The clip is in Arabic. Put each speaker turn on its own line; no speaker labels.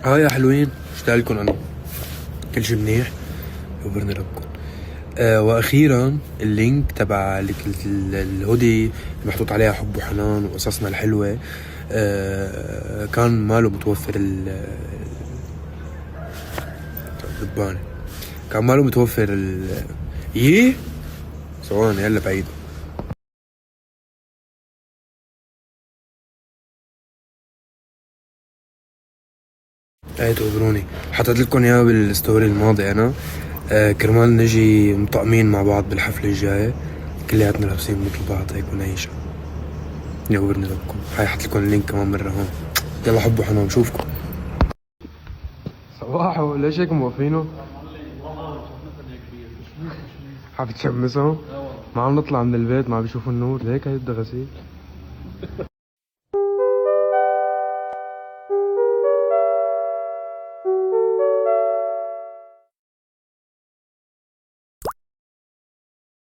هاي يا حلوين، اشتغلكن انا كل شي منيح. يوبرني ربكن. واخيرا اللينك تبع الهودي محطوط عليها حب وحنان وقصصنا الحلوة. كان ماله متوفر الدبانة، كان ماله متوفر يي ثواني هلا بعيد. ايه تقبروني، حطيت لكم اياه بالستوري الماضي انا. كرمال نجي مطقمين مع بعض بالحفلة الجاية، كلياتنا لابسين مثل بعض هيك ونعيش. يقبرني ربكم. هاي حط لكم اللينك كمان مرة هون. يلا حب وحنان، نشوفكم. صباحو، ليش هيك موقفينه؟ حابب تشمسهم؟ ما عم نطلع من البيت ما عم بيشوفوا النور، ليك هيدا غسيل.